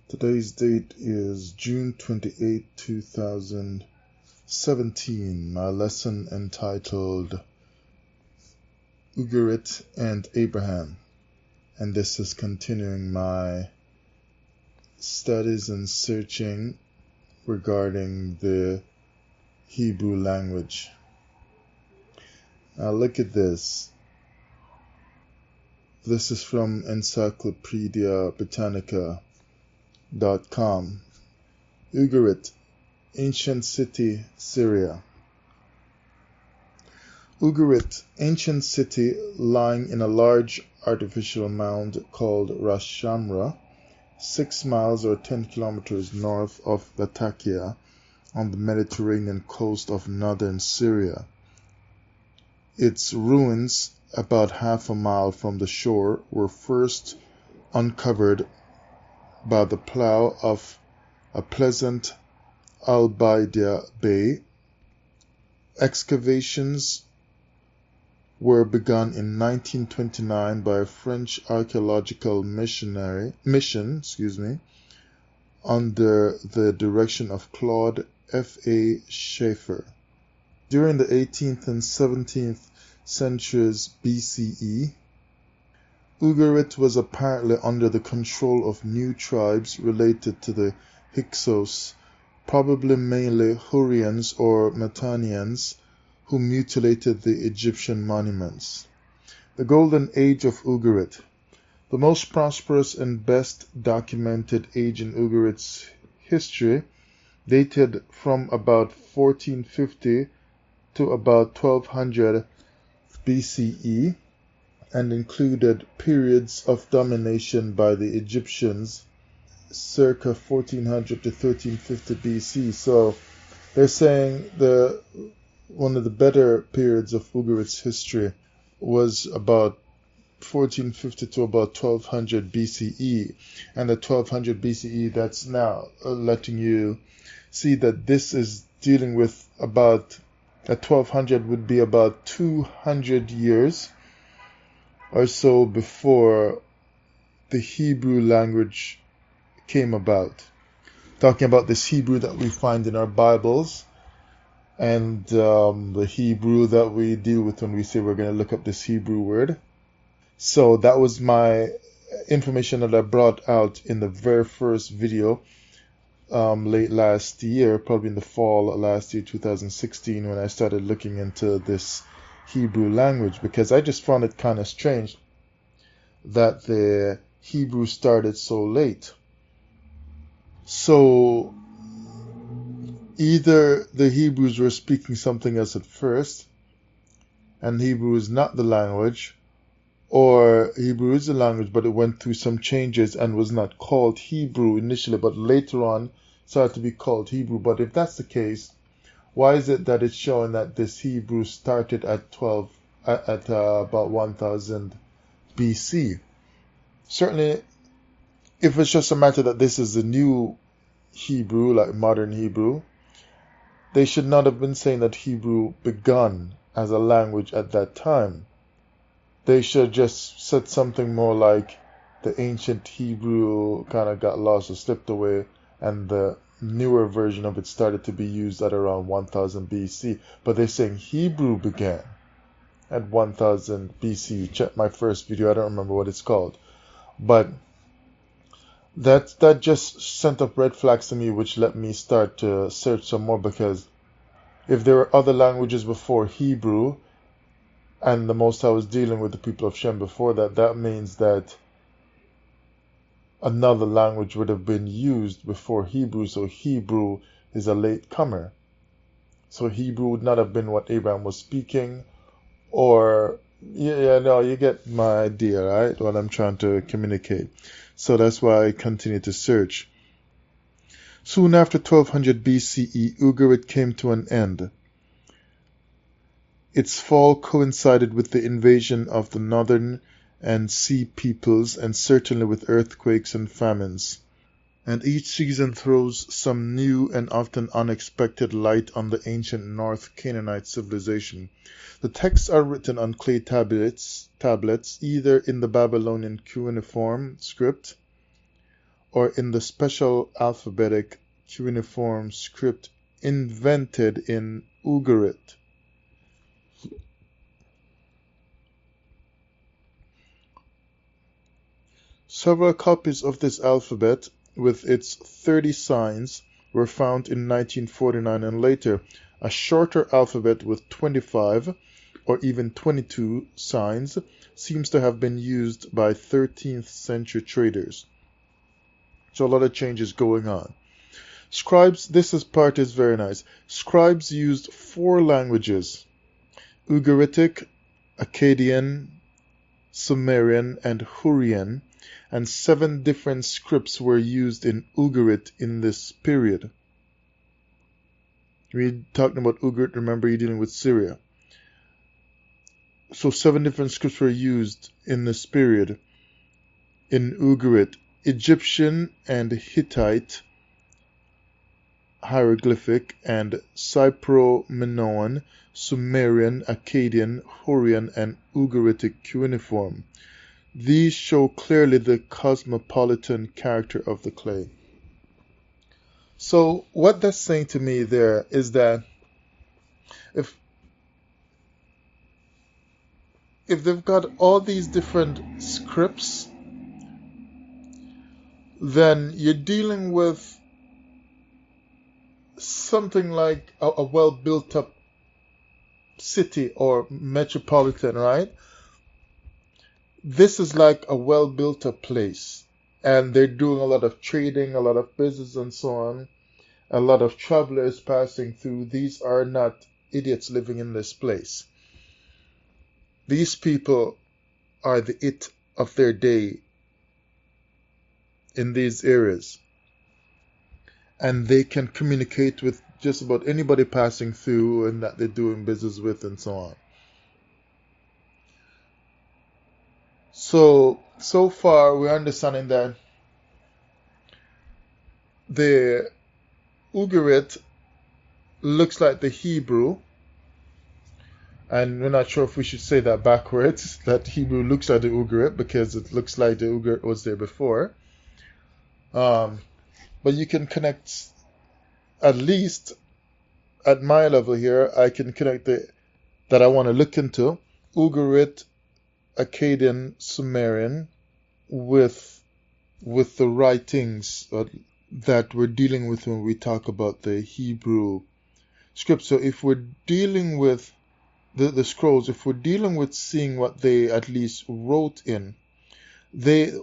Today's date is June 28, 2017. My lesson entitled Ugarit and Abraham. And this is continuing my studies and searching regarding the Hebrew language. Now look at this. This is from Encyclopedia Britannica.com. Ugarit, ancient city, Syria. Ugarit, ancient city lying in a large artificial mound called Ras Shamra, 6 miles or 10 kilometers north of Latakia on the Mediterranean coast of northern Syria. Its ruins, about half a mile from the shore, were first uncovered by the plow of a pleasant Al-Baidia Bay. Excavations were begun in 1929 by a French archaeological mission, under the direction of Claude F.A. Schaeffer. During the 18th and 17th centuries BCE, Ugarit was apparently under the control of new tribes related to the Hyksos, probably mainly Hurrians or Mitannians, who mutilated the Egyptian monuments. The Golden Age of Ugarit. The most prosperous and best documented age in Ugarit's history dated from about 1450 to about 1200 BCE and included periods of domination by the Egyptians circa 1400 to 1350 BC. So they're saying one of the better periods of Ugarit's history was about 1450 to about 1200 BCE. And the 1200 BCE, that's now letting you see that this is dealing with about, at 1200 would be about 200 years or so before the Hebrew language came about. Talking about this Hebrew that we find in our Bibles and the Hebrew that we deal with when we say we're going to look up this Hebrew word. So that was my information that I brought out in the very first video late last year, probably in the fall of last year, 2016, when I started looking into this Hebrew language, because I just found it kind of strange that the Hebrew started so late. So either the Hebrews were speaking something else at first, and Hebrew is not the language, or Hebrew is the language, but it went through some changes and was not called Hebrew initially, but later on started to be called Hebrew. But if that's the case, why is it that it's showing that this Hebrew started at about 1000 BC? Certainly, if it's just a matter that this is the new Hebrew, like modern Hebrew, they should not have been saying that Hebrew begun as a language at that time. They should have just said something more like the ancient Hebrew kind of got lost or slipped away, and the newer version of it started to be used at around 1000 BC. But they're saying Hebrew began at 1000 BC. Check my first video, I don't remember what it's called. But that just sent up red flags to me, which let me start to search some more, because if there were other languages before Hebrew, and the most I was dealing with the people of Shem before that, that means that another language would have been used before Hebrew, so Hebrew is a late comer. So Hebrew would not have been what Abraham was speaking, or, no, you get my idea, right? What I'm trying to communicate. So that's why I continue to search. Soon after 1200 BCE, Ugarit came to an end. Its fall coincided with the invasion of the northern and sea peoples, and certainly with earthquakes and famines. And each season throws some new and often unexpected light on the ancient North Canaanite civilization. The texts are written on clay tablets, either in the Babylonian cuneiform script or in the special alphabetic cuneiform script invented in Ugarit. Several copies of this alphabet, with its 30 signs, were found in 1949, and later a shorter alphabet with 25 or even 22 signs seems to have been used by 13th century traders. So a lot of changes going on. Scribes, part is very nice. Scribes used 4 languages: Ugaritic, Akkadian, Sumerian, and Hurrian, and 7 different scripts were used in Ugarit in this period. We're talking about Ugarit, remember you're dealing with Syria. So 7 different scripts were used in this period in Ugarit: Egyptian and Hittite hieroglyphic, and Cypro-Minoan, Sumerian, Akkadian, Hurrian, and Ugaritic cuneiform. These show clearly the cosmopolitan character of the clay. So what that's saying to me there is that if they've got all these different scripts, then you're dealing with something like a well-built up city or metropolitan, right? This is like a well-built up place, and they're doing a lot of trading, a lot of business and so on, a lot of travelers passing through. These are not idiots living in this place. These people are the it of their day in these areas, and they can communicate with just about anybody passing through and that they're doing business with and so on. So far we're understanding that the Ugarit looks like the Hebrew, and we're not sure if we should say that backwards, that Hebrew looks like the Ugarit, because it looks like the Ugarit was there before. But you can connect, at least at my level here, I can connect that I want to look into Ugarit, Akkadian, Sumerian with the writings that we're dealing with when we talk about the Hebrew script. So if we're dealing with the scrolls, if we're dealing with seeing what they at least wrote in,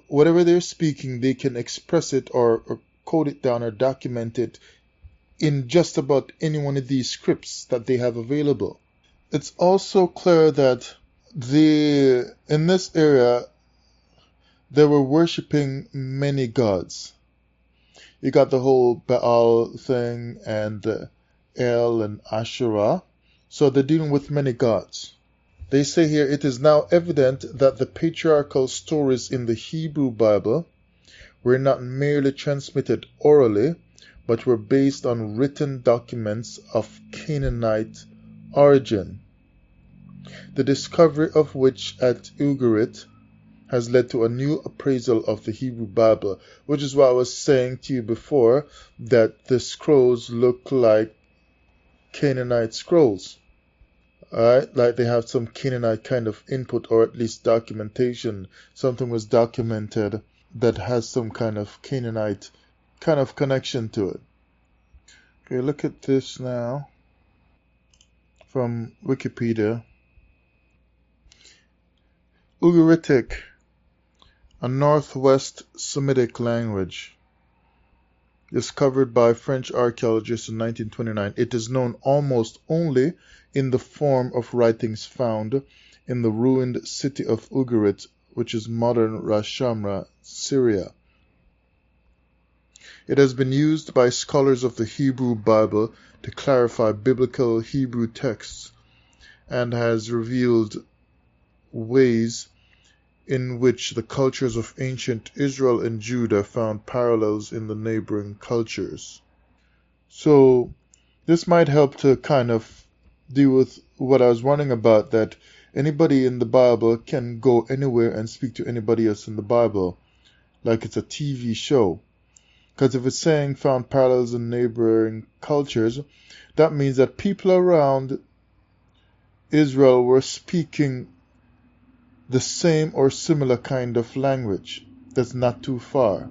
whatever they're speaking, they can express it or code it down or document it in just about any one of these scripts that they have available. It's also clear that in this area they were worshipping many gods. You got the whole Baal thing and El and Asherah. So they're dealing with many gods. They say here, it is now evident that the patriarchal stories in the Hebrew Bible were not merely transmitted orally, but were based on written documents of Canaanite origin, the discovery of which at Ugarit has led to a new appraisal of the Hebrew Bible, which is what I was saying to you before, that the scrolls look like Canaanite scrolls. Alright, like they have some Canaanite kind of input, or at least documentation. Something was documented that has some kind of Canaanite kind of connection to it. Okay, look at this now from Wikipedia. Ugaritic, a Northwest Semitic language, discovered by French archaeologists in 1929. It is known almost only in the form of writings found in the ruined city of Ugarit, which is modern Ras Shamra, Syria. It has been used by scholars of the Hebrew Bible to clarify biblical Hebrew texts, and has revealed ways in which the cultures of ancient Israel and Judah found parallels in the neighboring cultures. So this might help to kind of deal with what I was warning about, that anybody in the Bible can go anywhere and speak to anybody else in the Bible, like it's a TV show. Because if it's saying found parallels in neighboring cultures, that means that people around Israel were speaking the same or similar kind of language. That's not too far.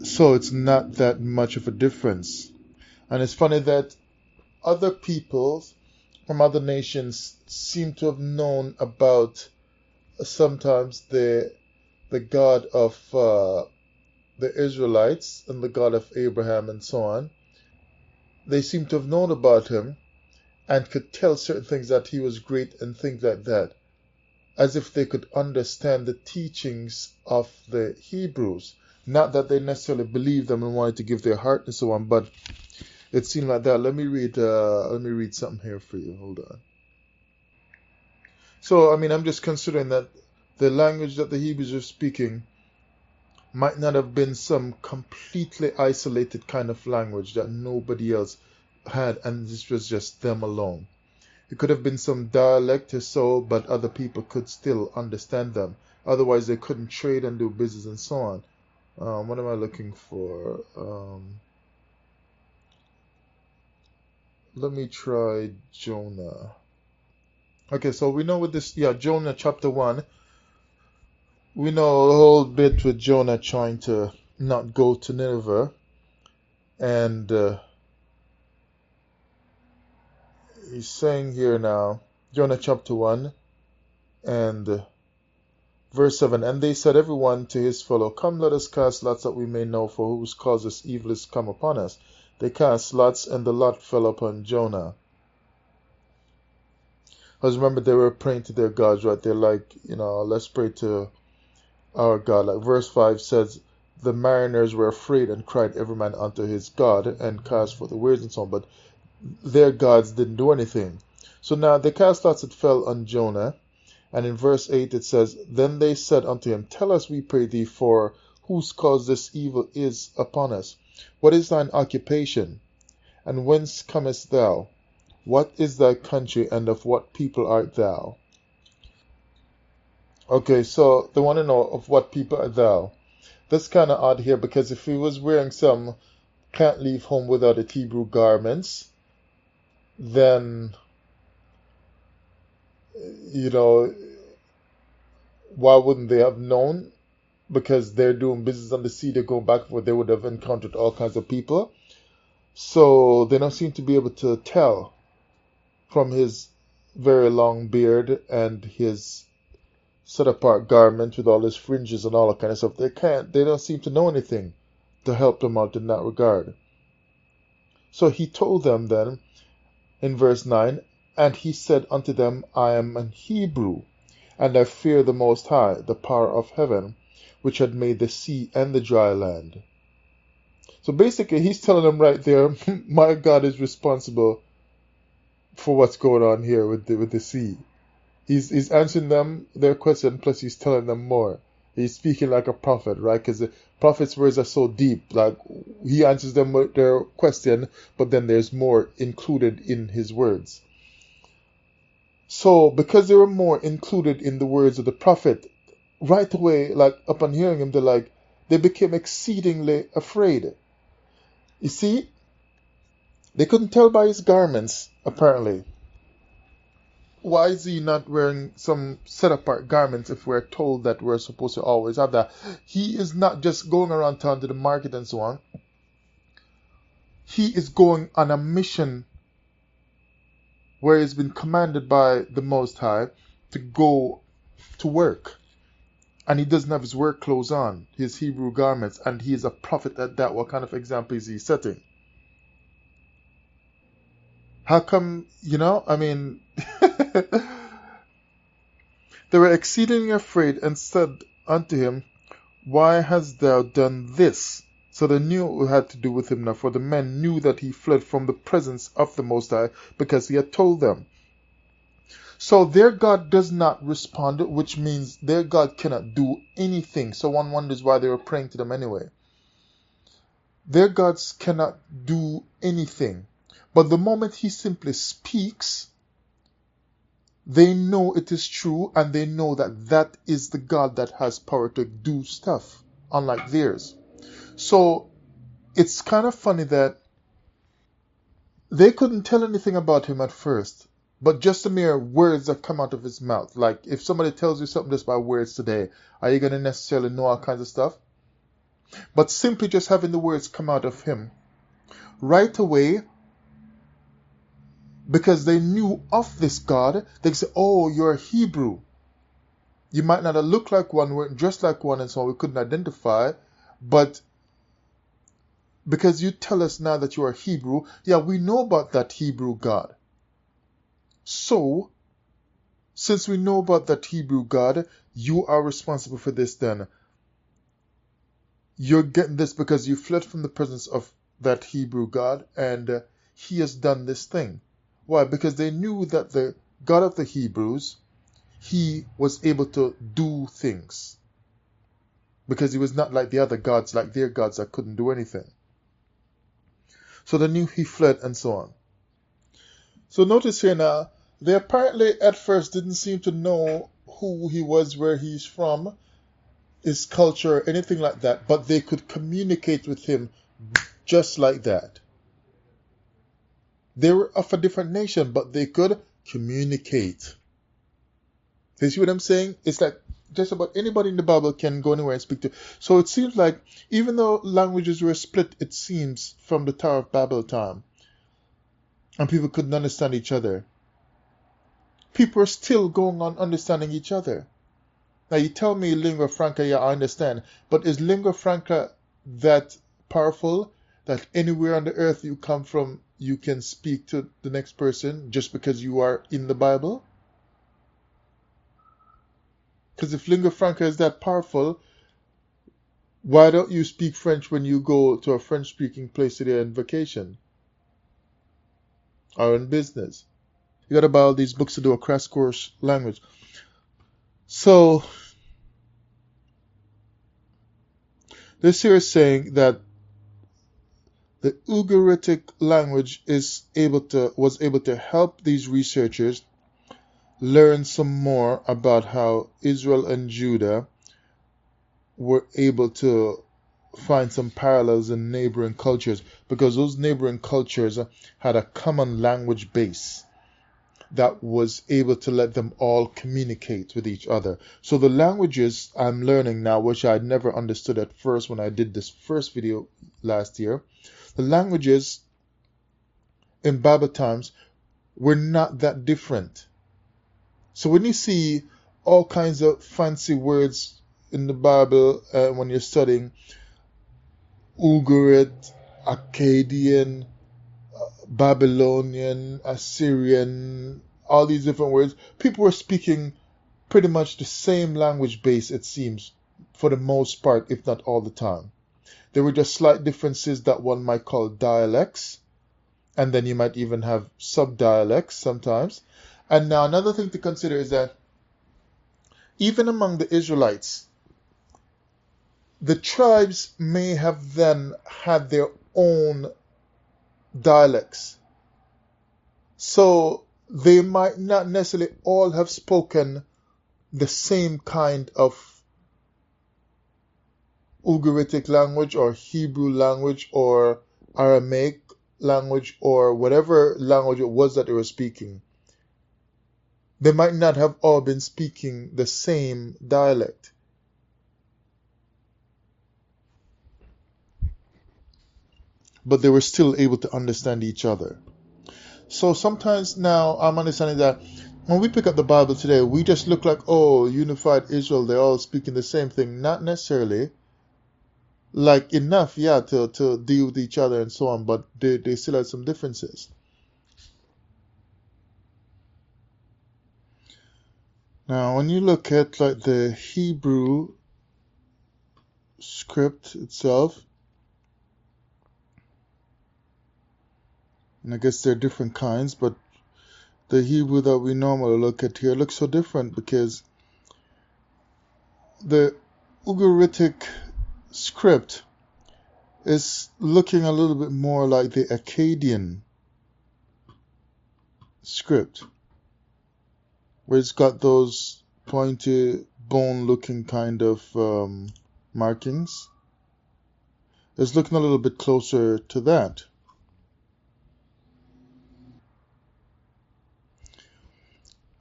So it's not that much of a difference. And it's funny that other peoples from other nations seem to have known about sometimes the God of the Israelites and the God of Abraham and so on. They seem to have known about him and could tell certain things that he was great and things like that, as if they could understand the teachings of the Hebrews. Not that they necessarily believed them and wanted to give their heart and so on, but it seemed like that. Let me read something here for you. Hold on. So, I'm just considering that the language that the Hebrews were speaking might not have been some completely isolated kind of language that nobody else had, and this was just them alone. It could have been some dialect or so, but other people could still understand them. Otherwise, they couldn't trade and do business and so on. What am I looking for? Let me try Jonah. Okay, so we know with this, Jonah chapter 1, we know a whole bit with Jonah trying to not go to Nineveh. And he's saying here now, Jonah chapter 1 and verse 7, and they said everyone to his fellow, come, let us cast lots that we may know for whose cause this evil is come upon us. They cast lots, and the lot fell upon Jonah. Because remember, they were praying to their gods, right? They're like, let's pray to our God. Like verse 5 says, the mariners were afraid and cried every man unto his God and cast for the waves and so on. But their gods didn't do anything. So now they cast lots, it fell on Jonah. And in verse 8 it says, then they said unto him, tell us, we pray thee, for whose cause this evil is upon us. What is thine occupation? And whence comest thou? What is thy country, and of what people art thou? Okay, so they want to know of what people art thou. That's kind of odd here, because if he was wearing some can't leave home without the Hebrew garments, then, why wouldn't they have known? Because they're doing business on the sea, they're going back and forth, they would have encountered all kinds of people. So they don't seem to be able to tell from his very long beard and his set apart garment with all his fringes and all that kind of stuff. They don't seem to know anything to help them out in that regard. So he told them then in verse 9, and he said unto them, I am an Hebrew, and I fear the Most High, the power of heaven, which had made the sea and the dry land. So basically he's telling them right there, my God is responsible for what's going on here with the sea. He's answering them their question, plus he's telling them more. He's speaking like a prophet, right? Because the prophet's words are so deep. Like, he answers them their question, but then there's more included in his words. So because there were more included in the words of the prophet, right away, like upon hearing him, they became exceedingly afraid. You see, they couldn't tell by his garments, apparently. Why is he not wearing some set apart garments if we're told that we're supposed to always have that? He is not just going around town to the market and so on. He is going on a mission where he's been commanded by the Most High to go to work. And he doesn't have his work clothes on, his Hebrew garments, and he is a prophet at that. What kind of example is he setting? How come, they were exceedingly afraid and said unto him, why hast thou done this? So they knew it had to do with him now, for the men knew that he fled from the presence of the Most High because he had told them. So their God does not respond, which means their God cannot do anything. So one wonders why they were praying to them anyway. Their gods cannot do anything. But the moment he simply speaks, they know it is true, and they know that that is the God that has power to do stuff, unlike theirs. So it's kind of funny that they couldn't tell anything about him at first, but just the mere words that come out of his mouth. Like if somebody tells you something just by words today, are you going to necessarily know all kinds of stuff? But simply just having the words come out of him right away, because they knew of this God, they say, oh, you're a Hebrew. You might not have looked like one, weren't dressed like one, and so on, we couldn't identify, but because you tell us now that you are Hebrew, yeah, we know about that Hebrew God. So, since we know about that Hebrew God, you are responsible for this then. You're getting this because you fled from the presence of that Hebrew God, and he has done this thing. Why? Because they knew that the God of the Hebrews, he was able to do things. Because he was not like the other gods, like their gods that couldn't do anything. So they knew he fled and so on. So notice here now, they apparently at first didn't seem to know who he was, where he's from, his culture, anything like that, but they could communicate with him just like that. They were of a different nation, but they could communicate. You see what I'm saying? It's like just about anybody in the Bible can go anywhere and speak to. So it seems like even though languages were split, it seems, from the Tower of Babel time, and people couldn't understand each other, people are still going on understanding each other. Now you tell me lingua franca, yeah, I understand, but is lingua franca that powerful that anywhere on the earth you come from, you can speak to the next person just because you are in the Bible? Because if lingua franca is that powerful, why don't you speak French when you go to a French-speaking place today on vacation or in business? You got to buy all these books to do a crash course language. So this here is saying that the Ugaritic language was able to help these researchers learn some more about how Israel and Judah were able to find some parallels in neighboring cultures, because those neighboring cultures had a common language base that was able to let them all communicate with each other. So the languages I'm learning now, which I never understood at first when I did this first video last year, the languages in Bible times were not that different. So when you see all kinds of fancy words in the Bible, when you're studying Ugarit, Akkadian, Babylonian, Assyrian, all these different words, people were speaking pretty much the same language base, it seems, for the most part, if not all the time. There were just slight differences that one might call dialects, and then you might even have sub-dialects sometimes. And now another thing to consider is that even among the Israelites, the tribes may have then had their own dialects. So they might not necessarily all have spoken the same kind of Ugaritic language or Hebrew language or Aramaic language or whatever language it was that they were speaking. They might not have all been speaking the same dialect. But they were still able to understand each other. So sometimes now I'm understanding that when we pick up the Bible today, we just look like, oh, unified Israel, they're all speaking the same thing. Not necessarily. Like enough, yeah, to deal with each other and so on, but they still have some differences. Now, when you look at like the Hebrew script itself, and I guess there are different kinds, but the Hebrew that we normally look at here looks so different because the Ugaritic script is looking a little bit more like the Akkadian script, where it's got those pointy bone looking kind of markings. is looking a little bit closer to that.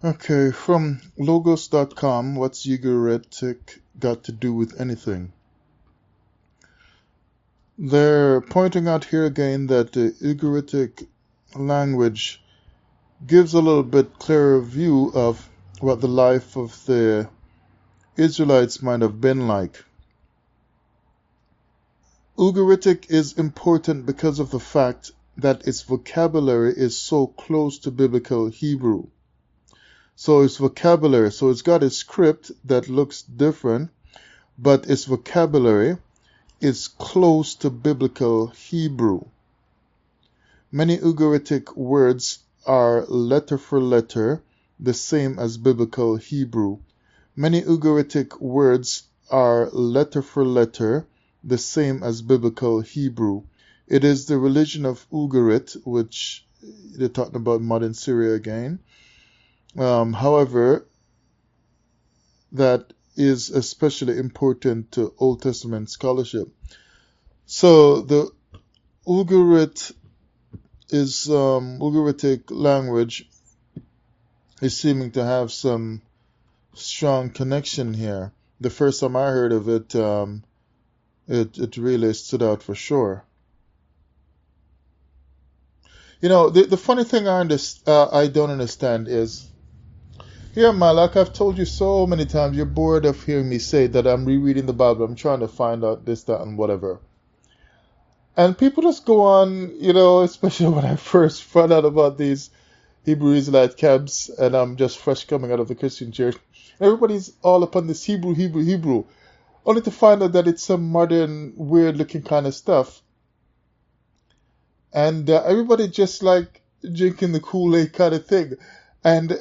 Okay, from logos.com, what's Ugaritic got to do with anything? They're pointing out here again that the Ugaritic language gives a little bit clearer view of what the life of the Israelites might have been like. Ugaritic is important because of the fact that its vocabulary is so close to biblical Hebrew. So its vocabulary, so it's got a script that looks different, but its vocabulary is close to biblical Hebrew. Many Ugaritic words are letter for letter the same as biblical Hebrew. Many Ugaritic words are letter for letter the same as biblical Hebrew. It is the religion of Ugarit, which they're talking about modern Syria again. However, that is especially important to Old Testament scholarship. So the Ugaritic language is seeming to have some strong connection here. The first time I heard of it, it really stood out for sure. You know, the funny thing I don't understand is, here, Malak, I've told you so many times, you're bored of hearing me say that I'm rereading the Bible, I'm trying to find out this, that, and whatever. And people just go on, you know, especially when I first found out about these Hebrew Israelite camps, and I'm just fresh coming out of the Christian church. Everybody's all upon this Hebrew, only to find out that it's some modern, weird-looking kind of stuff. And everybody just like drinking the Kool-Aid kind of thing. And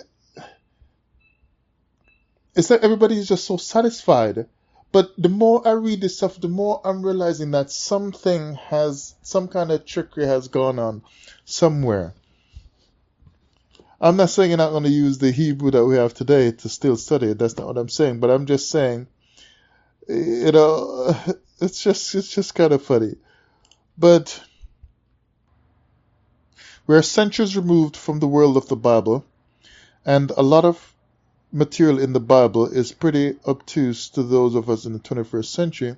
it's like everybody's just so satisfied. But the more I read this stuff, the more I'm realizing that some kind of trickery has gone on somewhere. I'm not saying you're not going to use the Hebrew that we have today to still study it. That's not what I'm saying. But I'm just saying, you know, it's just kind of funny. But we're centuries removed from the world of the Bible, and a lot of material in the Bible is pretty obtuse to those of us in the 21st century.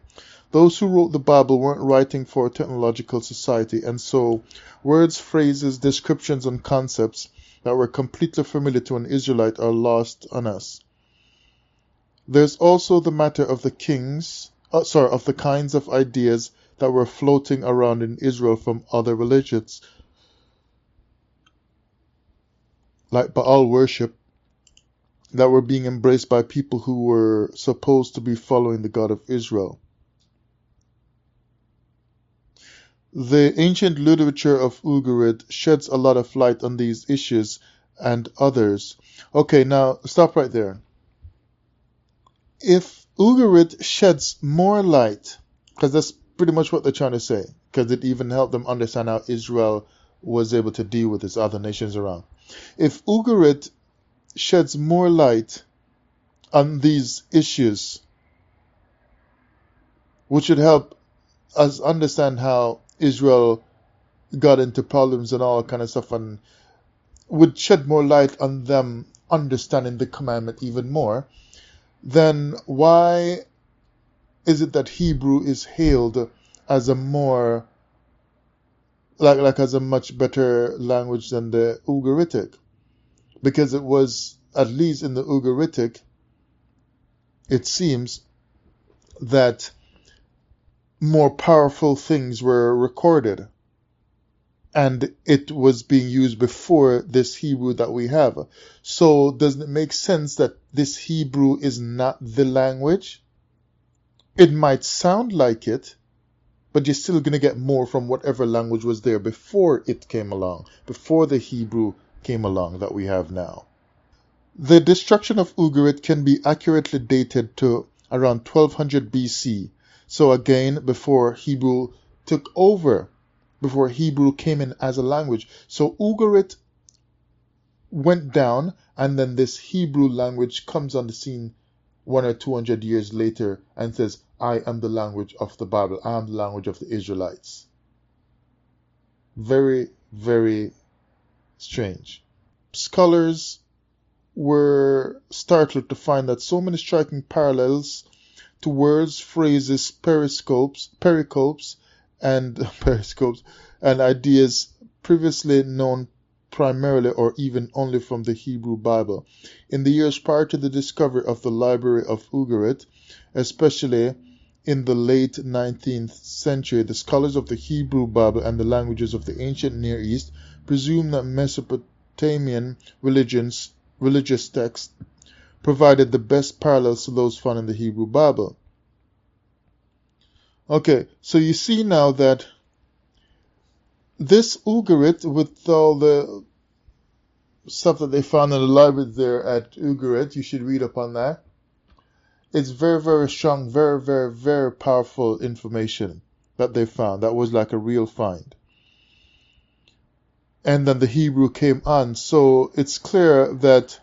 Those who wrote the Bible weren't writing for a technological society, and so words, phrases, descriptions, and concepts that were completely familiar to an Israelite are lost on us. There's also the matter of the kinds of ideas that were floating around in Israel from other religions, like Baal worship, that were being embraced by people who were supposed to be following the God of Israel. The ancient literature of Ugarit sheds a lot of light on these issues and others. Okay, now stop right there. If Ugarit sheds more light, because that's pretty much what they're trying to say, because it even helped them understand how Israel was able to deal with its other nations around. If Ugarit sheds more light on these issues, which would help us understand how Israel got into problems and all kind of stuff, and would shed more light on them understanding the commandment even more, then why is it that Hebrew is hailed as a more as a much better language than the Ugaritic? Because it was, at least in the Ugaritic, it seems that more powerful things were recorded, and it was being used before this Hebrew that we have. So doesn't it make sense that this Hebrew is not the language? It might sound like it, but you're still going to get more from whatever language was there before it came along, before the Hebrew came along that we have now. The destruction of Ugarit can be accurately dated to around 1200 BC. So again, before Hebrew took over, before Hebrew came in as a language. So Ugarit went down, and then this Hebrew language comes on the scene 100 or 200 years later and says, I am the language of the Bible. I am the language of the Israelites. Very, very strange. Scholars were startled to find that so many striking parallels to words, phrases, pericopes, and periscopes, and ideas previously known primarily or even only from the Hebrew Bible. In the years prior to the discovery of the Library of Ugarit, especially in the late 19th century, the scholars of the Hebrew Bible and the languages of the ancient Near East presumed that Mesopotamian religious texts provided the best parallels to those found in the Hebrew Bible. Okay, so you see now that this Ugarit, with all the stuff that they found in the library there at Ugarit, you should read up on that. It's very, very strong, very, very, very powerful information that they found. That was like a real find. And then the Hebrew came on. So it's clear that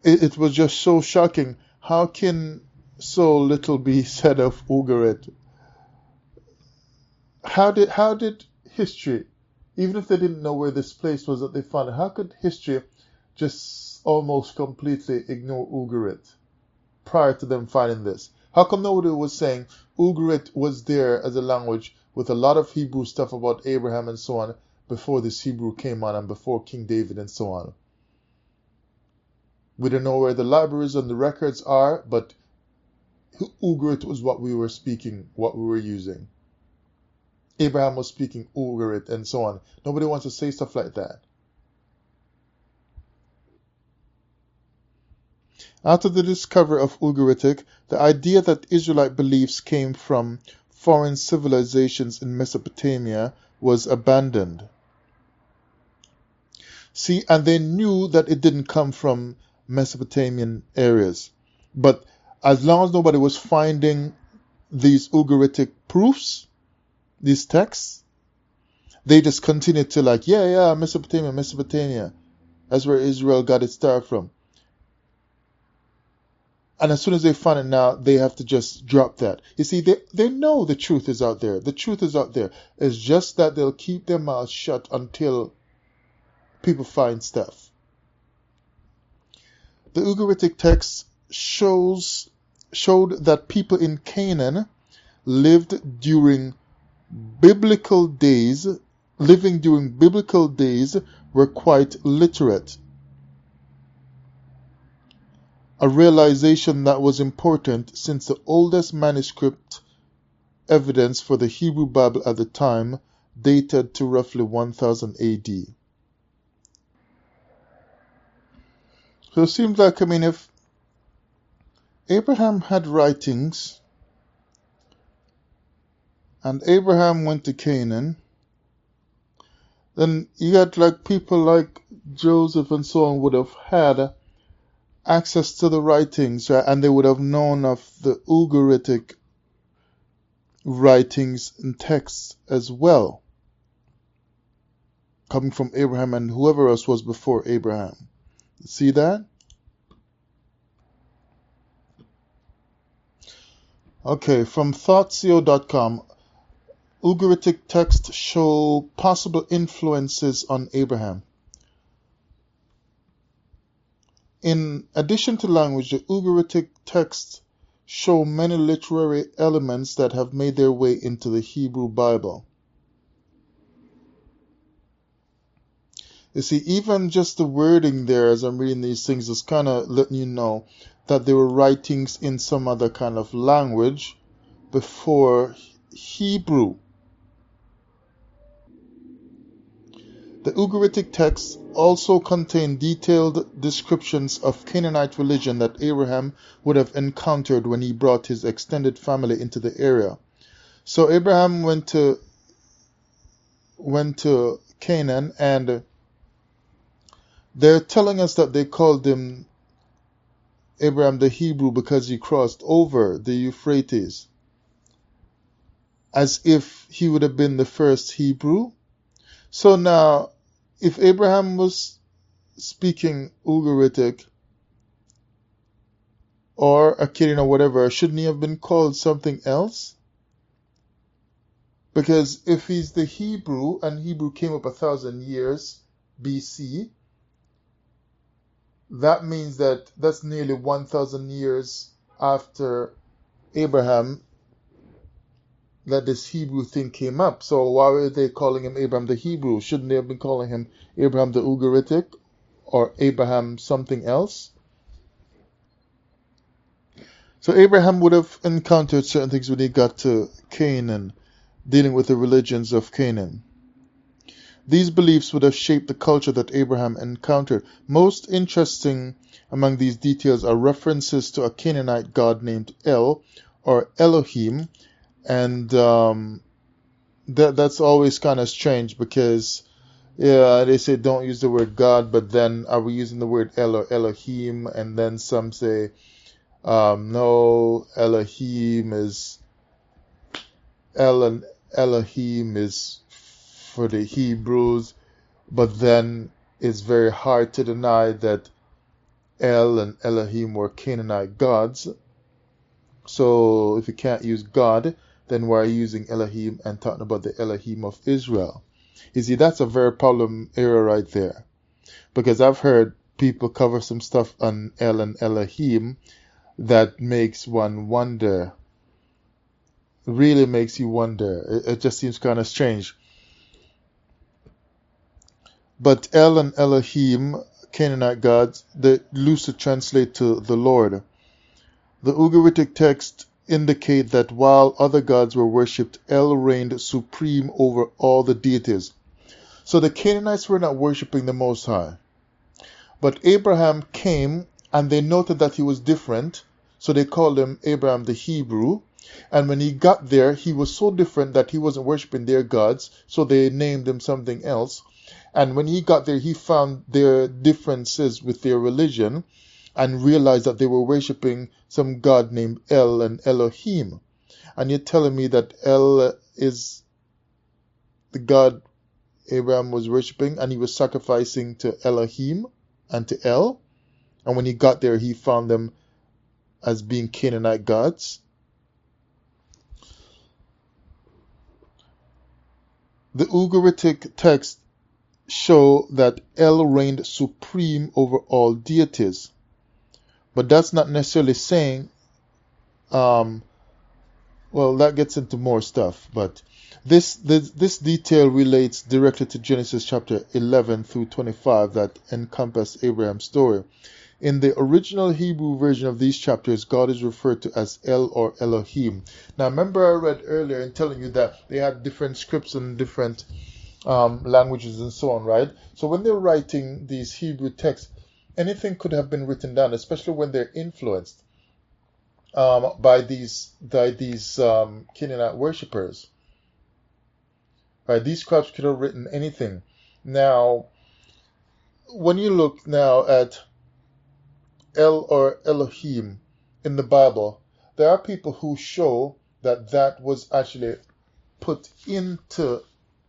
it was just so shocking. How can so little be said of Ugarit? How did history, even if they didn't know where this place was that they found it, how could history just almost completely ignore Ugarit prior to them finding this? How come nobody was saying Ugarit was there as a language with a lot of Hebrew stuff about Abraham and so on before this Hebrew came on and before King David and so on? We don't know where the libraries and the records are, but Ugarit was what we were speaking, what we were using. Abraham was speaking Ugarit and so on. Nobody wants to say stuff like that. After the discovery of Ugaritic, the idea that Israelite beliefs came from foreign civilizations in Mesopotamia was abandoned. See, and they knew that it didn't come from Mesopotamian areas. But as long as nobody was finding these Ugaritic proofs, these texts, they just continued to like, yeah, Mesopotamia. That's where Israel got its start from. And as soon as they find it now, they have to just drop that. You see, they know the truth is out there. The truth is out there. It's just that they'll keep their mouths shut until people find stuff. The Ugaritic text showed that people in Canaan living during biblical days were quite literate. A realization that was important since the oldest manuscript evidence for the Hebrew Bible at the time dated to roughly 1000 AD. So it seems like, if Abraham had writings and Abraham went to Canaan, then you got like people like Joseph and so on would have had access to the writings, right? And they would have known of the Ugaritic writings and texts as well, coming from Abraham and whoever else was before Abraham. See that? Okay, from thoughtseo.com, Ugaritic texts show possible influences on Abraham. In addition to language, the Ugaritic texts show many literary elements that have made their way into the Hebrew Bible. You see, even just the wording there as I'm reading these things is kind of letting you know that there were writings in some other kind of language before Hebrew. The Ugaritic texts also contain detailed descriptions of Canaanite religion that Abraham would have encountered when he brought his extended family into the area. So Abraham went to Canaan, and they're telling us that they called him Abraham the Hebrew because he crossed over the Euphrates, as if he would have been the first Hebrew. So now, if Abraham was speaking Ugaritic, or a Canaan or whatever, shouldn't he have been called something else? Because if he's the Hebrew, and Hebrew came up 1,000 years BC, that means that that's nearly 1,000 years after Abraham that this Hebrew thing came up. So why were they calling him Abraham the Hebrew? Shouldn't they have been calling him Abraham the Ugaritic or Abraham something else? So Abraham would have encountered certain things when he got to Canaan, dealing with the religions of Canaan. These beliefs would have shaped the culture that Abraham encountered. Most interesting among these details are references to a Canaanite god named El or Elohim, and that's always kind of strange because they say don't use the word God, but then are we using the word El or Elohim? And then some say no, Elohim is El, and Elohim is for the Hebrews, but then it's very hard to deny that El and Elohim were Canaanite gods. So if you can't use God, then why are you using Elohim and talking about the Elohim of Israel? You see, that's a very problem area right there. Because I've heard people cover some stuff on El and Elohim that makes one wonder. Really makes you wonder. It just seems kind of strange. But El and Elohim, Canaanite gods, they loosely translate to the Lord. The Ugaritic text indicate that while other gods were worshipped, El reigned supreme over all the deities. So the Canaanites were not worshipping the Most High. But Abraham came and they noted that he was different, so they called him Abraham the Hebrew. And when he got there, he was so different that he wasn't worshipping their gods, so they named him something else. And when he got there, he found their differences with their religion and realized that they were worshipping some god named El and Elohim. And you're telling me that El is the god Abraham was worshipping, and he was sacrificing to Elohim and to El? And when he got there, he found them as being Canaanite gods? The Ugaritic text show that El reigned supreme over all deities. But that's not necessarily saying, well, that gets into more stuff. But this detail relates directly to Genesis chapter 11 through 25 that encompass Abraham's story. In the original Hebrew version of these chapters, God is referred to as El or Elohim. Now, remember I read earlier in telling you that they had different scripts and different languages and so on, right? So when they're writing these Hebrew texts, anything could have been written down, especially when they're influenced by these Canaanite worshippers. Right? These scribes could have written anything. Now, when you look now at El or Elohim in the Bible, there are people who show that that was actually put into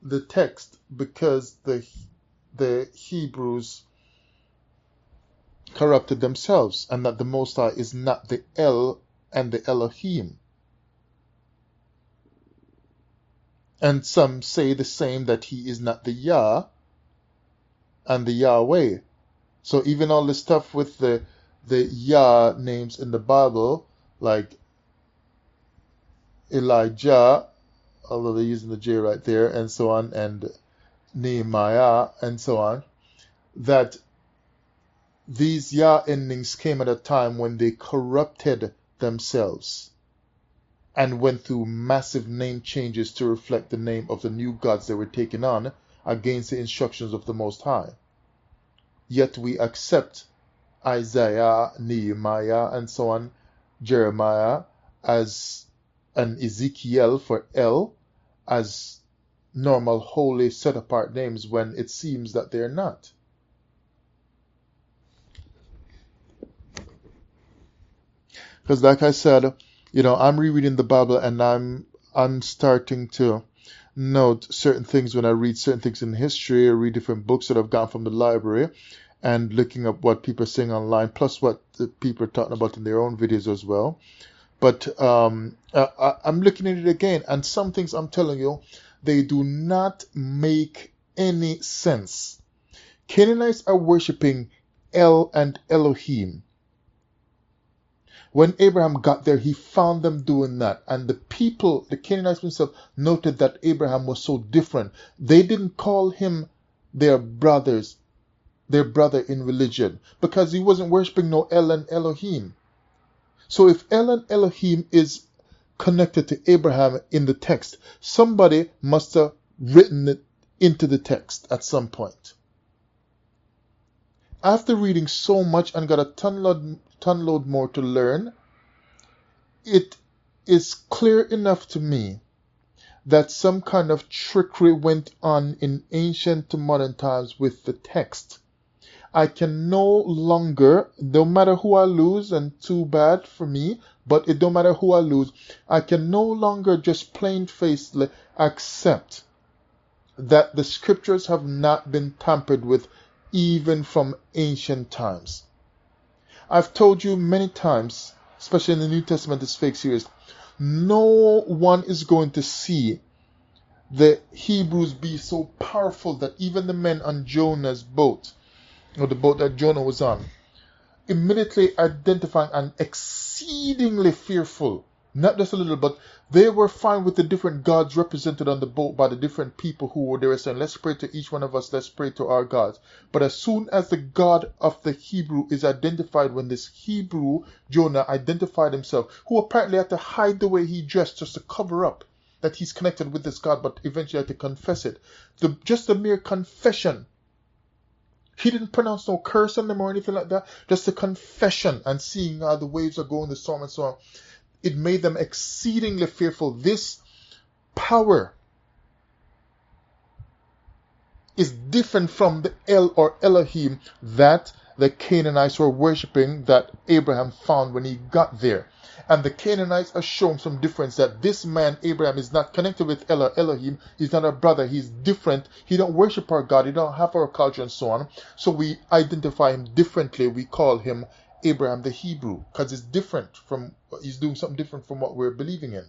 the text because the Hebrews corrupted themselves, and that the Most High is not the El and the Elohim. And some say the same, that he is not the Yah and the Yahweh. So even all the stuff with the Yah names in the Bible, like Elijah, although they're using the J right there, and so on, and Nehemiah, and so on, that these Yah endings came at a time when they corrupted themselves and went through massive name changes to reflect the name of the new gods they were taking on against the instructions of the Most High. Yet we accept Isaiah, Nehemiah, and so on, Jeremiah, as an Ezekiel for El, as normal, holy, set-apart names when it seems that they're not. Because like I said, I'm rereading the Bible and I'm starting to note certain things when I read certain things in history or read different books that I've gotten from the library. and looking up what people are saying online, plus what the people are talking about in their own videos as well. But I'm looking at it again, and some things I'm telling you, they do not make any sense. Canaanites are worshipping El and Elohim. When Abraham got there, he found them doing that. And the people, the Canaanites themselves, noted that Abraham was so different. They didn't call him their brother in religion, because he wasn't worshipping no El and Elohim. So if El and Elohim is connected to Abraham in the text, somebody must have written it into the text at some point. After reading so much and got a ton load more to learn, it is clear enough to me that some kind of trickery went on in ancient to modern times with the text. I can no longer, no matter who I lose, and too bad for me, but it don't matter who I lose, I can no longer just plain-facedly accept that the scriptures have not been tampered with even from ancient times. I've told you many times, especially in the New Testament, this fake series, no one is going to see the Hebrews be so powerful that even the men on Jonah's boat, or the boat that Jonah was on, immediately identifying and exceedingly fearful. Not just a little, but they were fine with the different gods represented on the boat by the different people who were there, saying, let's pray to each one of us, let's pray to our gods. But as soon as the God of the Hebrew is identified, when this Hebrew, Jonah, identified himself, who apparently had to hide the way he dressed just to cover up that he's connected with this God, but eventually had to confess it. Just the mere confession. He didn't pronounce no curse on them or anything like that. Just a confession, and seeing how the waves are going, the storm and so on. It made them exceedingly fearful. This power is different from the El or Elohim that the Canaanites were worshipping, that Abraham found when he got there. And the Canaanites are showing some difference, that this man, Abraham, is not connected with El or Elohim. He's not a brother. He's different. He don't worship our God. He don't have our culture and so on. So we identify him differently. We call him Abraham the Hebrew, because it's different from, he's doing something different from what we're believing in.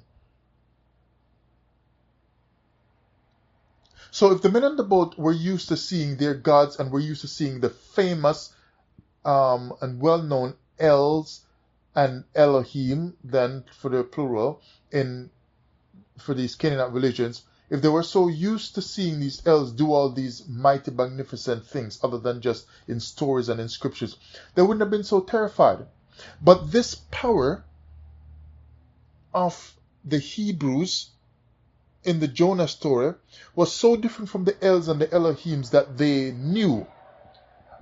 So if the men on the boat were used to seeing their gods and were used to seeing the famous and well-known Els and Elohim, then for the plural, for these Canaanite religions, if they were so used to seeing these Els do all these mighty, magnificent things, other than just in stories and in scriptures, they wouldn't have been so terrified. But this power of the Hebrews in the Jonah story was so different from the Els and the Elohims that they knew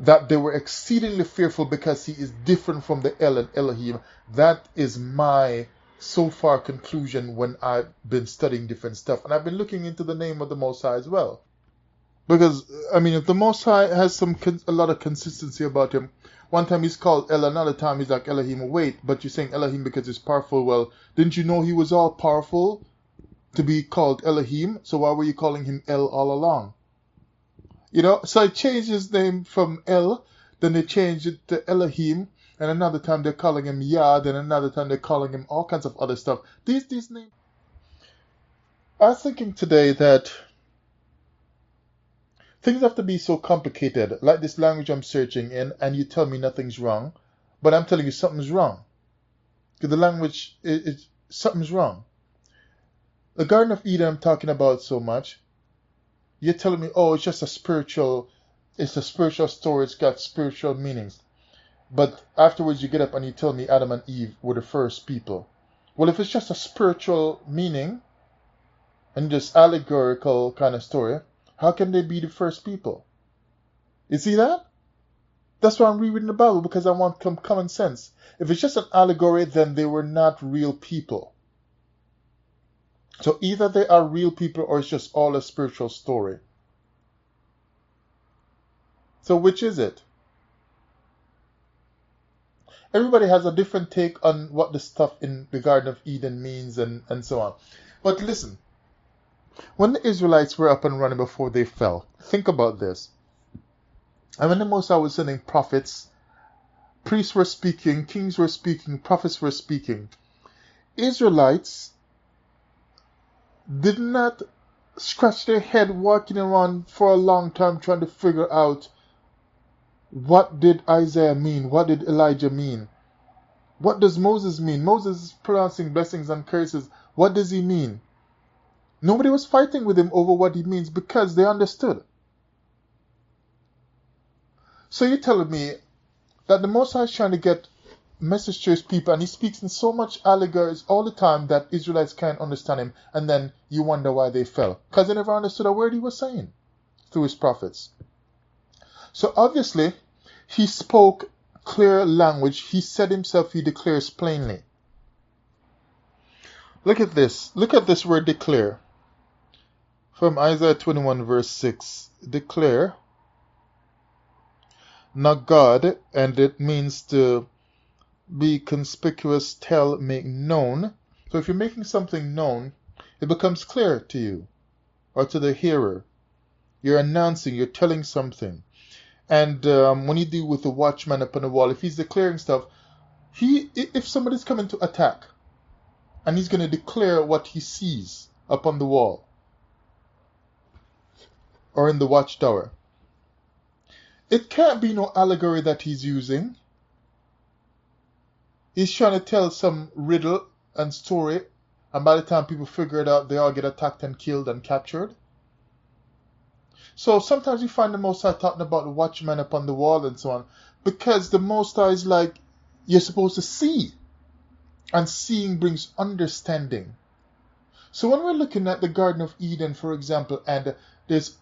that they were exceedingly fearful, because he is different from the El and Elohim. That is my so far conclusion when I've been studying different stuff, and I've been looking into the name of the Most High as well. Because I mean, if the Most High has a lot of consistency about him, one time he's called El, another time he's like Elohim. Wait, but you're saying Elohim because he's powerful. Well, didn't you know he was all powerful to be called Elohim? So why were you calling him El all along? You know, so I changed his name from El, then they changed it to Elohim, and another time they're calling him Yah, then another time they're calling him all kinds of other stuff. These names. I was thinking today that things have to be so complicated, like this language I'm searching in, and you tell me nothing's wrong, but I'm telling you something's wrong. Because the language, something's wrong. The Garden of Eden I'm talking about so much, you're telling me, oh, it's a spiritual story, it's got spiritual meanings. But afterwards you get up and you tell me Adam and Eve were the first people. Well, if it's just a spiritual meaning and just allegorical kind of story, how can they be the first people? You see that? That's why I'm rereading the Bible, because I want common sense. If it's just an allegory, then they were not real people. So either they are real people or it's just all a spiritual story. So which is it? Everybody has a different take on what the stuff in the Garden of Eden means and so on. But listen, when the Israelites were up and running before they fell, think about this. And when the Most High was sending prophets, priests were speaking, kings were speaking, prophets were speaking. Israelites did not scratch their head walking around for a long time trying to figure out what did Isaiah mean, what did Elijah mean, what does Moses mean. Moses is pronouncing blessings and curses. What does he mean? Nobody was fighting with him over what he means because they understood. So you're telling me that the Most High is trying to get message to his people, and he speaks in so much allegories all the time that Israelites can't understand him, and then you wonder why they fell. Because they never understood a word he was saying through his prophets. So obviously, he spoke clear language. He said himself, he declares plainly. Look at this. Look at this word declare. From Isaiah 21 verse 6. Declare. Not God, and it means to be conspicuous, tell, make known. So if you're making something known, it becomes clear to you or to the hearer. You're announcing, you're telling something. And when you deal with the watchman up on the wall, if he's declaring stuff, if somebody's coming to attack, and he's going to declare what he sees up on the wall or in the watchtower, it can't be no allegory that he's using. He's trying to tell some riddle and story, and by the time people figure it out, they all get attacked and killed and captured. So sometimes you find the Most High talking about the watchman upon the wall and so on, because the Most High is like, you're supposed to see, and seeing brings understanding. So when we're looking at the Garden of Eden, for example, and there's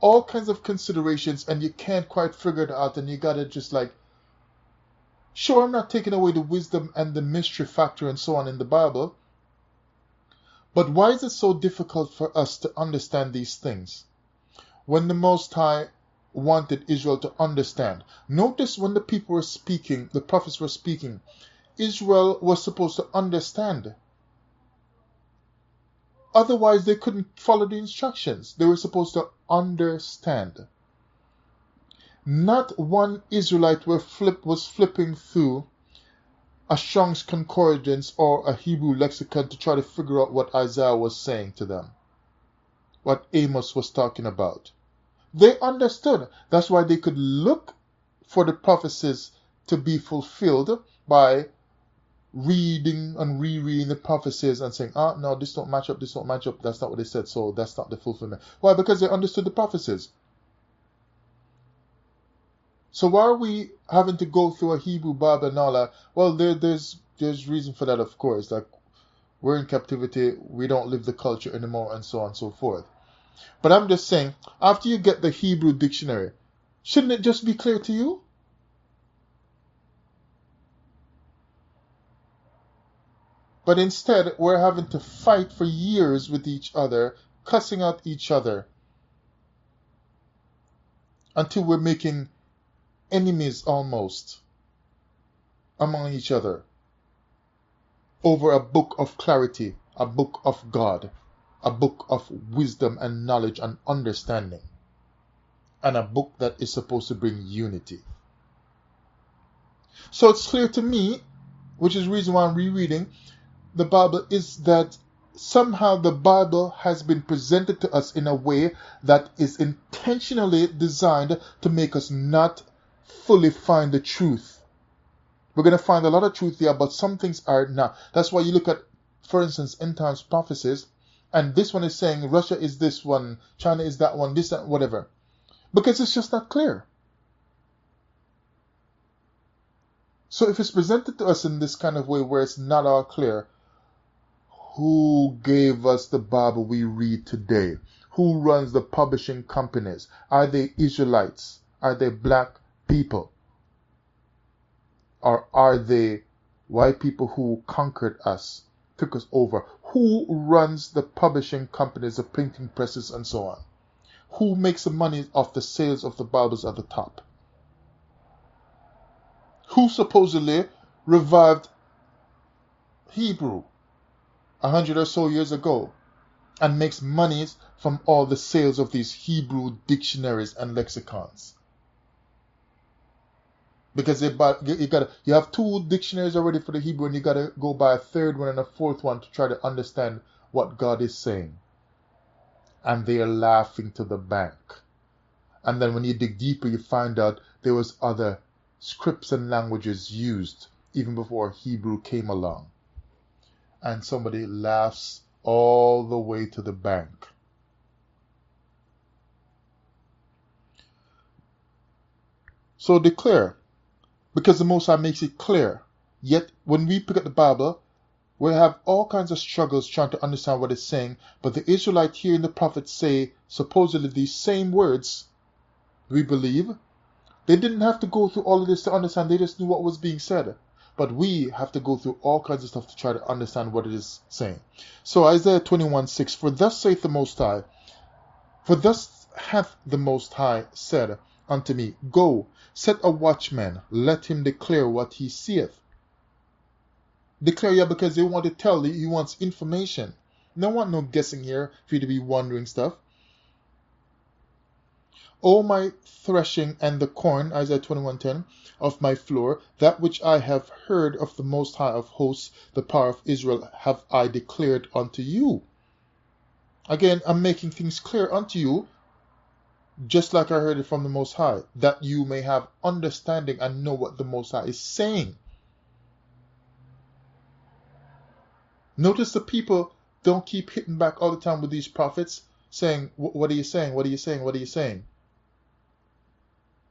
all kinds of considerations, and you can't quite figure it out, and you gotta just like, sure, I'm not taking away the wisdom and the mystery factor and so on in the Bible, but why is it so difficult for us to understand these things when the Most High wanted Israel to understand? Notice when the people were speaking, the prophets were speaking, Israel was supposed to understand. Otherwise, they couldn't follow the instructions. They were supposed to understand. Not one Israelite was flipping through a Strong's Concordance or a Hebrew lexicon to try to figure out what Isaiah was saying to them, what Amos was talking about. They understood. That's why they could look for the prophecies to be fulfilled by reading and rereading the prophecies and saying, no, this don't match up, that's not what they said, so that's not the fulfillment. Why? Because they understood the prophecies. So why are we having to go through a Hebrew Bible and all that? Well, there's reason for that, of course. Like, we're in captivity, we don't live the culture anymore, and so on and so forth. But I'm just saying, after you get the Hebrew dictionary, shouldn't it just be clear to you? But instead, we're having to fight for years with each other, cussing out each other, until we're making enemies almost among each other over a book of clarity, a book of God, a book of wisdom and knowledge and understanding, and a book that is supposed to bring unity. So it's clear to me, which is the reason why I'm rereading the Bible, is that somehow the Bible has been presented to us in a way that is intentionally designed to make us not fully find the truth. We're going to find a lot of truth there, but some things are not. That's why you look at, for instance, end times prophecies, and this one is saying Russia is this one, China is that one, this and whatever, because it's just not clear. So if it's presented to us in this kind of way where it's not all clear, who gave us the Bible we read today? Who runs the publishing companies? Are they Israelites? Are they black people? Or are they white people who conquered us, took us over? Who runs the publishing companies, the printing presses, and so on? Who makes the money off the sales of the Bibles at the top? Who supposedly revived Hebrew 100 or so years ago and makes monies from all the sales of these Hebrew dictionaries and lexicons? Because you have two dictionaries already for the Hebrew, and you gotta go by a third one and a fourth one to try to understand what God is saying. And they are laughing to the bank. And then when you dig deeper, you find out there was other scripts and languages used even before Hebrew came along. And somebody laughs all the way to the bank. So declare, because the Most High makes it clear. Yet when we pick up the Bible, we have all kinds of struggles trying to understand what it's saying. But the Israelite hearing the prophets say supposedly these same words, we believe. They didn't have to go through all of this to understand. They just knew what was being said. But we have to go through all kinds of stuff to try to understand what it is saying. So Isaiah 21:6, for thus saith the Most High, for thus hath the Most High said unto me, go, set a watchman, let him declare what he seeth. Declare, yeah, because they want to tell you, he wants information. No want no guessing here for you to be wondering stuff. O my threshing and the corn, Isaiah 21:10, of my floor, that which I have heard of the Most High of hosts, the power of Israel, have I declared unto you. Again, I'm making things clear unto you, just like I heard it from the Most High, that you may have understanding and know what the Most High is saying. Notice the people don't keep hitting back all the time with these prophets, saying, what are you saying? What are you saying? What are you saying?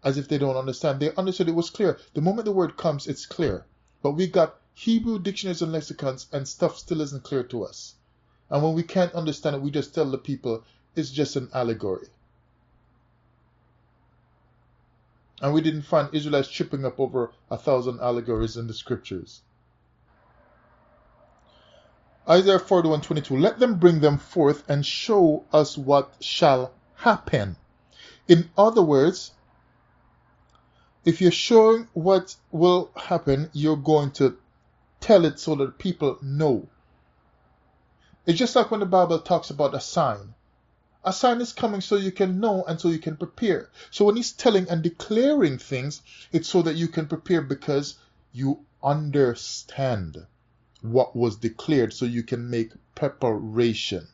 As if they don't understand. They understood it was clear. The moment the word comes, it's clear. But we got Hebrew dictionaries and lexicons, and stuff still isn't clear to us. And when we can't understand it, we just tell the people it's just an allegory. And we didn't find Israelites tripping up over 1,000 allegories in the scriptures. Isaiah 41:22, let them bring them forth and show us what shall happen. In other words, if you're showing what will happen, you're going to tell it so that people know. It's just like when the Bible talks about a sign. A sign is coming so you can know and so you can prepare. So when he's telling and declaring things, it's so that you can prepare because you understand what was declared, so you can make preparation.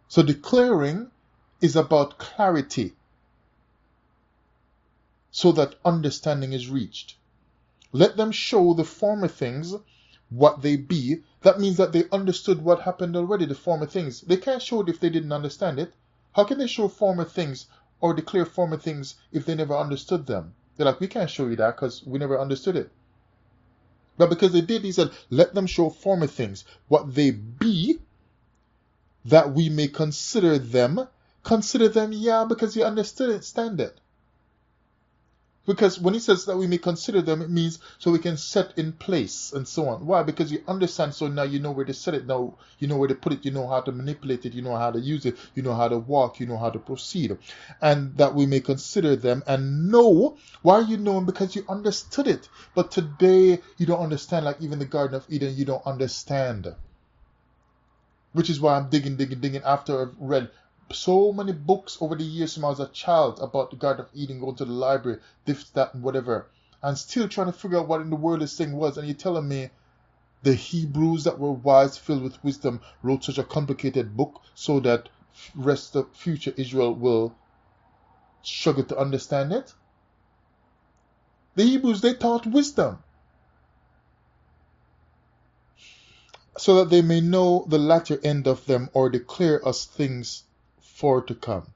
So declaring is about clarity, so that understanding is reached. Let them show the former things what they be. That means that they understood what happened already, the former things. They can't show it if they didn't understand it. How can they show former things or declare former things if they never understood them? They're like, we can't show you that because we never understood it. But because they did, he said, let them show former things, what they be, that we may consider them. Consider them, yeah, because you understand it. Because when he says that we may consider them, it means so we can set in place and so on. Why? Because you understand, so now you know where to set it. Now you know where to put it. You know how to manipulate it. You know how to use it. You know how to walk. You know how to proceed. And that we may consider them and know. Why are you knowing? Because you understood it. But today you don't understand. Like even the Garden of Eden, you don't understand. Which is why I'm digging after I've read so many books over the years from when I was a child about the Garden of Eden, going to the library, this, that, and whatever, and still trying to figure out what in the world this thing was. And you're telling me the Hebrews that were wise, filled with wisdom, wrote such a complicated book so that rest of future Israel will struggle to understand it? The Hebrews, they taught wisdom so that they may know the latter end of them, or declare us things for to come.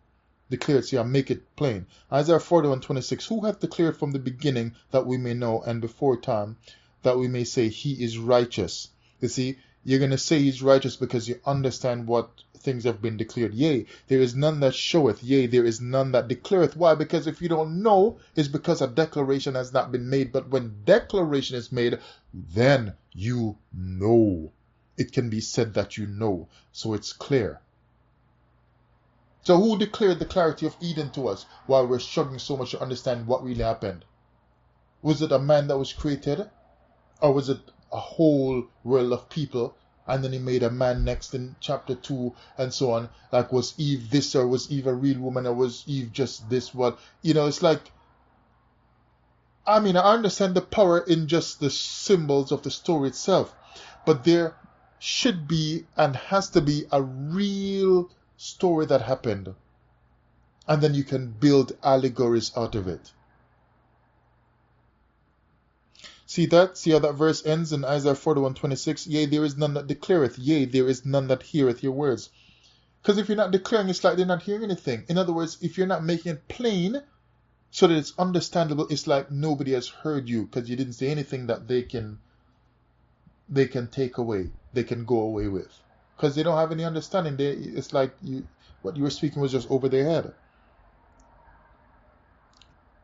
Declare it, see, I make it plain. Isaiah 41:26, who hath declared from the beginning that we may know, and before time that we may say he is righteous. You see, you're going to say he's righteous because you understand what things have been declared. Yea, there is none that showeth, yea, there is none that declareth. Why? Because if you don't know, it's because a declaration has not been made. But when declaration is made, then you know. It can be said that you know, so it's clear. So who declared the clarity of Eden to us while we're struggling so much to understand what really happened? Was it a man that was created? Or was it a whole world of people? And then he made a man next in chapter 2 and so on. Like, was Eve this, or was Eve a real woman, or was Eve just this? What? You know, it's like I mean, I understand the power in just the symbols of the story itself, but there should be and has to be a real story that happened, and then you can build allegories out of it. See that? See how that verse ends in Isaiah 41:26? Yea, there is none that declareth, yea, there is none that heareth your words. Because if you're not declaring, it's like they're not hearing anything. In other words, if you're not making it plain so that it's understandable, it's like nobody has heard you because you didn't say anything that they can take away, they can go away with. Because they don't have any understanding. It's like what you were speaking was just over their head.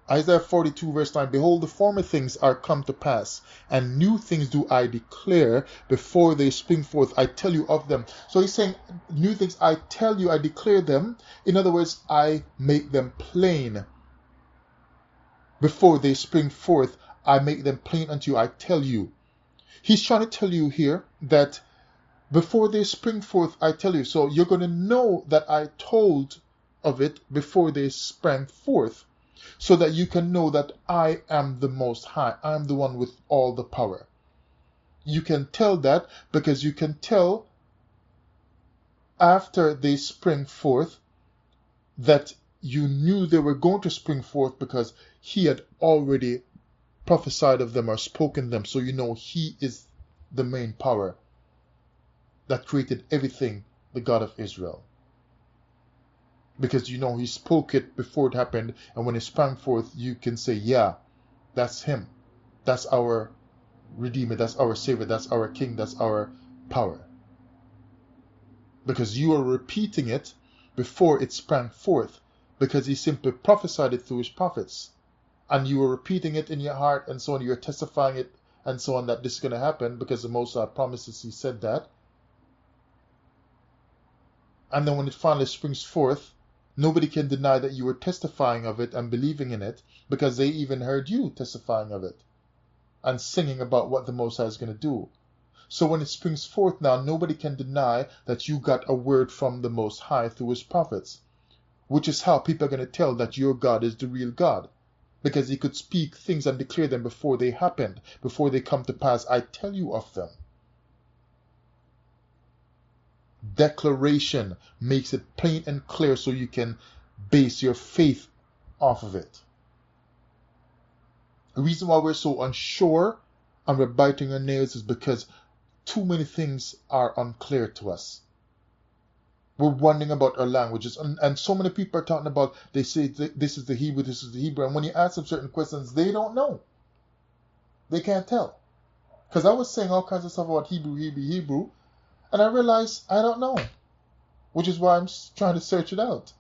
Isaiah 42 verse 9, behold, the former things are come to pass, and new things do I declare before they spring forth. I tell you of them. So he's saying, new things I tell you, I declare them. In other words, I make them plain. Before they spring forth, I make them plain unto you, I tell you. He's trying to tell you here that before they spring forth, I tell you. So you're going to know that I told of it before they sprang forth, so that you can know that I am the Most High. I am the one with all the power. You can tell that because you can tell after they spring forth that you knew they were going to spring forth because he had already prophesied of them or spoken them. So you know he is the main power that created everything, the God of Israel. Because you know he spoke it before it happened, and when it sprang forth, you can say, yeah, that's him. That's our Redeemer, that's our Savior, that's our King, that's our power. Because you are repeating it before it sprang forth, because he simply prophesied it through his prophets. And you were repeating it in your heart, and so on, you're testifying it, and so on, that this is going to happen, because the Most High promises he said that. And then when it finally springs forth, nobody can deny that you were testifying of it and believing in it, because they even heard you testifying of it and singing about what the Most High is going to do. So when it springs forth now, nobody can deny that you got a word from the Most High through his prophets, which is how people are going to tell that your God is the real God, because he could speak things and declare them before they happened, before they come to pass. I tell you of them. Declaration makes it plain and clear so you can base your faith off of it. The reason why we're so unsure and we're biting our nails is because too many things are unclear to us. We're wondering about our languages, and so many people are talking about, they say this is the Hebrew, this is the Hebrew, and when you ask them certain questions, they don't know. They can't tell. Because I was saying all kinds of stuff about Hebrew, and I realized I don't know, which is why I'm trying to search it out.